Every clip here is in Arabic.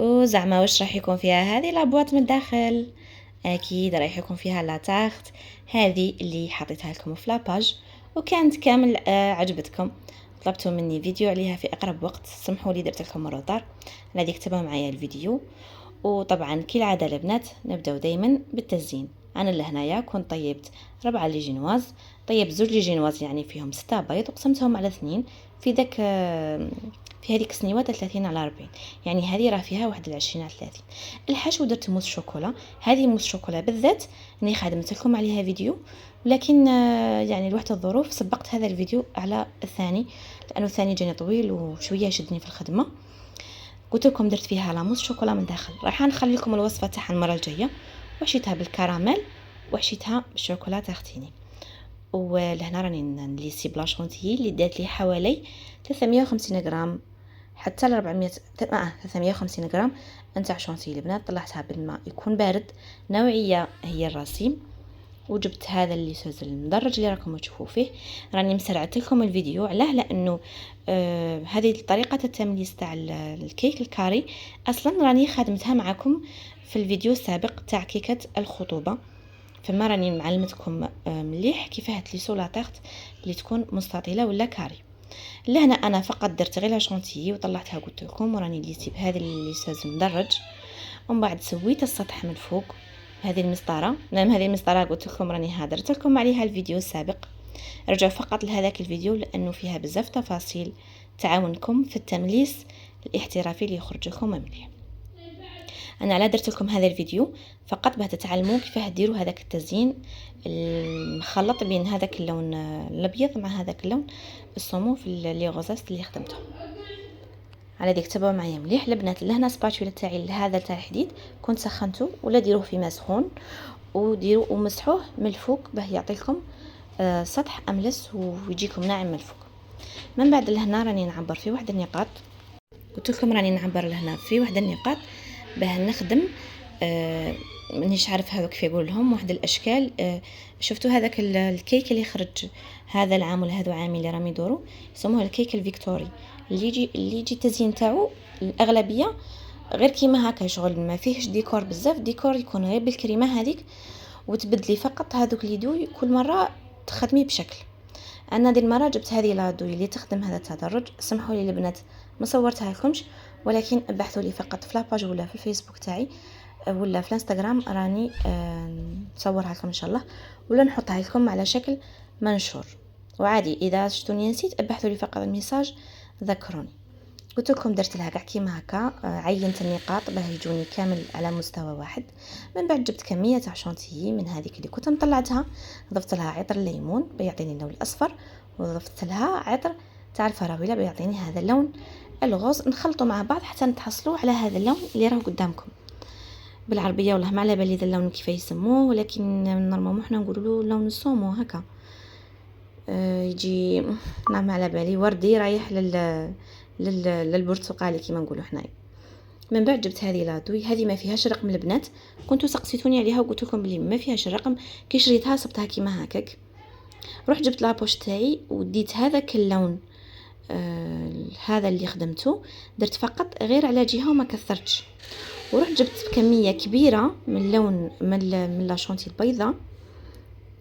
وزعما واش راح يكون فيها هذه لابواط من الداخل؟ اكيد راح يكون فيها لا تارت هذه اللي حطيتها لكم في لاباج، وكانت كامل عجبتكم. طلبتوا مني فيديو عليها في اقرب وقت، سمحوا لي درت لكم روطار غادي كتبوا معايا الفيديو. وطبعا كالعاده البنات نبداو دائما بالتزيين. انا لهنايا كنت طيبت 4 لي جينواز، طيبت 2 لي جينواز يعني فيهم 6 بيض وقسمتهم على 2 في ذاك في هذيك السنيوه 30 على 40، يعني هذه راه فيها 21 على 30. الحشو درت موس شوكولا، هذه موس شوكولا بالذات اني خدمت لكم عليها فيديو، ولكن يعني لوحد الظروف سبقت هذا الفيديو على الثاني، لانه الثاني جاني طويل وشويه شدني في الخدمه. قلت لكم درت فيها لاموس شوكولا من داخل. راح نخلي لكم الوصفه تاعها المره الجايه. وحشيتها بالكراميل وحشيتها بالشوكولا تاختيني. ولهنا راني نليسي بلا شونتيي اللي دات لي حوالي 350 غرام حتى ل 400 350 غرام نتاع شونتيي البنات. طلعتها بالماء يكون بارد، نوعيه هي الرسيم. وجبت هذا اللي سوز المدرج اللي راكم تشوفوا فيه. راني مسرعت لكم الفيديو علاه لانه هذه طريقه التمليس تاع الكيك الكاري اصلا راني خادمتها معكم في الفيديو السابق تاع كيكه الخطوبه، فما راني معلمتكم مليح كيفاه تليسو لا تارت اللي تكون مستطيله ولا كاري. لهنا انا فقط درت غير لا شونتيي وطلعتها قلت لكم، وراني ليسي بهذا اللي سوز المدرج. ومن بعد سويت السطح من فوق هذه المسطره. نعم هذه المسطره قلت لكم راني هادرت لكم عليها الفيديو السابق، رجعوا فقط لهذاك الفيديو لانه فيها بزاف تفاصيل تعاونكم في التمليس الاحترافي اللي يخرج لكم مليح. انا على درت لكم هذا الفيديو فقط باه تتعلموا كيفاه ديروا هذاك التزيين المخلط بين هذاك اللون الابيض مع هذاك اللون الصومو في لي غوزاس اللي خدمتهم. على ديك تبعوا معايا مليح البنات. لهنا سباتولا تاعي هذا تاع الحديد كنت سخنته ولا ديروه في ماء سخون وديروا ومسحوه من الفوق باه يعطيكم سطح املس ويجيكم ناعم من الفوق. من بعد لهنا راني نعبر في واحد النقاط، قلت لكم راني نعبر لهنا في واحد النقاط باه نخدم مانيش عارف هذا كيف يقول لهم واحد الاشكال. شفتوا هذاك الكيك اللي خرج هذا العام ولا هذا عامي اللي راهم يدوروا يسموه الكيك الفيكتوري، اللي يجي التزيين تاعو الاغلبيه غير كيما هكا شغل ما فيهش ديكور بزاف، ديكور يكون غير بالكريمه هذيك وتبدلي فقط هذوك لي دوي كل مره تخدمي بشكل. انا دي المره جبت هذه لا دوي اللي تخدم هذا التدرج. سمحوا لي البنات ما صورتها لكمش، ولكن بحثوا لي فقط في لاباج ولا في الفيسبوك تاعي ولا في الانستغرام راني نصورها لكم ان شاء الله ولا نحطها لكم على شكل منشور. وعادي اذا شفتوني نسيت ابحثوا لي فقط الميساج ذكروني. قلت لكم درت لها كاع كيما هكا، عينت النقاط باه يجوني كامل على مستوى واحد. من بعد جبت كميه تاع شونتيي من هذيك اللي كنت مطلعتها، ضفت لها عطر الليمون بيعطيني اللون الاصفر، وضفت لها عطر تاع الفراوله بيعطيني هذا اللون الغوز. نخلطوا مع بعض حتى نتحصلوا على هذا اللون اللي راه قدامكم. بالعربيه والله ما على بالي ذا اللون كيف يسموه، ولكن نورمالمون حنا نقولوا له لون الصومو هكا. يجي ما على بالي وردي رايح للبرتقالي كيما نقولوا حنايا. من بعد جبت هذه لادوي، هذه ما فيهاش رقم البنات، كنتوا سقسيتوني عليها وقلت لكم بلي ما فيهاش الرقم، كي شريتها صبتها كيما هكاك. رحت جبت لابوش تاعي وديت هذاك اللون هذا اللي خدمته، درت فقط غير على جهه وما كثرتش. ورحت جبت كميه كبيره من لون من لا شونتي البيضاء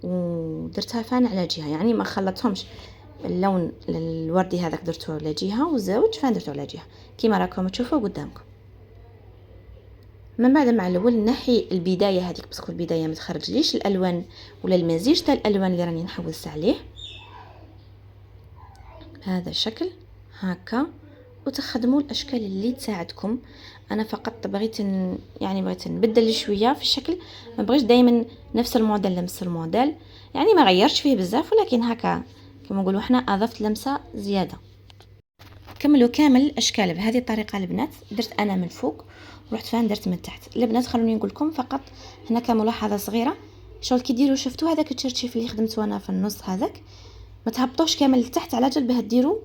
ودرتها فان على جهه، يعني ما خلطتهمش. اللون الوردي هذاك درته على جهه وزوج فان درته على جهه كيما راكم تشوفوا قدامكم. من بعد مع الاول نحي البدايه هذيك باسكو البدايه ما تخرجليش الالوان ولا المزيج تاع الالوان اللي راني نحوس عليه هذا الشكل هكا، وتخدموا الاشكال اللي تساعدكم. انا فقط بغيت يعني بغيت نبدل شويه في الشكل، ما بغيتش دائما نفس الموديل يعني ما غيرتش فيه بزاف، ولكن هكا كما نقولوا احنا اضفت لمسه زياده. كملوا كامل الاشكال بهذه الطريقه البنات. درت انا من فوق ورحت فين درت من تحت. البنات خلوني نقول لكم فقط هنا كملاحظه صغيره، شغل كي ديروا شفتوا هذاك التشرشيف اللي خدمته انا في النص هذاك ما تهبطوش كامل لتحت على جال باه ديروا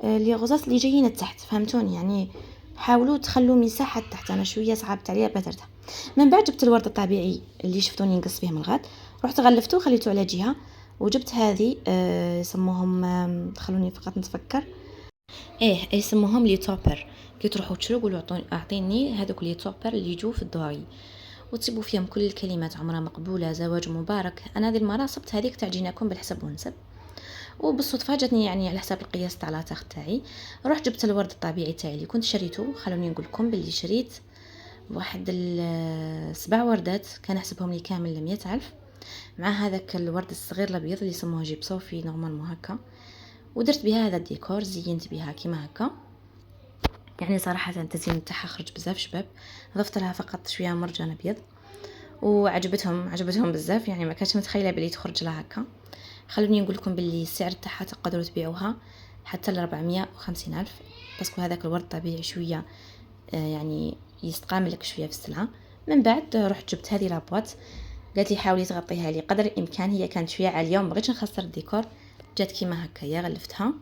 لي غزاز اللي جايين لتحت، فهمتوني؟ يعني حاولوا تخلوا مساحه تحت، انا شويه صعبت عليا باترتها. من بعد جبت الورد الطبيعي اللي شفتوني نقص فيه من الغد، رحت غلفته وخليته على جهه. وجبت هذه يسموهم خلوني فقط نتفكر ايه يسموهم لي توبر. كي تروحوا تشرو قولوا اعطيني هذوك لي توبر اللي يجوا في الدوري، وتصيبوا فيهم كل الكلمات عمرها مقبوله، زواج مبارك. انا هذه المره صبت هذيك تاع جيناكم بالحسب ونسب، وبالصدفه جاتني يعني على حساب القياس تاع لاطاغ تاعي. رحت جبت الورد الطبيعي تاعي اللي كنت شريته. خلوني نقول لكم باللي شريت واحد 7 وردات، كان حسبهم لي كامل 100,000، مع هذاك الورد الصغير الابيض اللي يسموه جيب صوفي نورمالمون هكا. ودرت بها هذا الديكور، زينت بها كيما هكا. يعني صراحه التزيين تاعها خرج بزاف شباب. ضفت لها فقط شويه مرجان ابيض، عجبتهم بزاف. يعني ما كانتش متخيله بلي تخرج لها هكا. خلوني نقول لكم باللي السعر تاعها تقدروا تبيعوها حتى ل 450,000، باسكو هذاك الورد طبيعي شويه يعني يستقام لك شويه في السلعه. من بعد رحت جبت هذه لابواط، قالت لي حاولي تغطيها لي قدر الامكان. هي كانت شويه عاليه وما بغيتش نخسر الديكور، جات كيما هكايا غلفتها.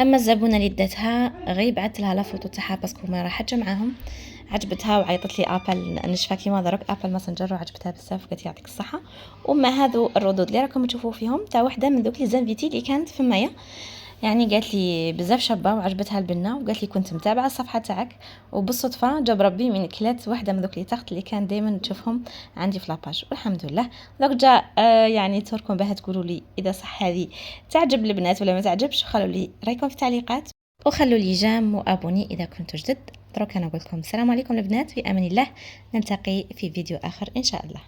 اما الزبونه اللي داتها غير بعثت لها لا فوتو تاعها باسكو ما راحتش معاهم، عجبتها وعيطت لي ابل نشفى كيما دروك ابل ماسنجر، وعجبتها بزاف قالت يعطيك الصحه. وما هذو الردود اللي راكم تشوفوا فيهم تاع وحده من دوك لي زانفيتي اللي كانت في مايا، يعني قالت لي بزاف شابه وعجبتها البنه، وقالت لي كنت متابعه الصفحه تاعك، وبالصدفه جاب ربي من كلات واحده من دوك لي تحت اللي كان دائما تشوفهم عندي في لاباج، والحمد لله. دوك جا يعني توركم باه تقولوا لي اذا صح هذه تعجب البنات ولا ما تعجبش. خلوا لي رايكم في التعليقات، وخلوا لي جام وابوني اذا كنتوا جدد. دروك انا اقول لكم السلام عليكم البنات، في امان الله، نلتقي في فيديو اخر ان شاء الله.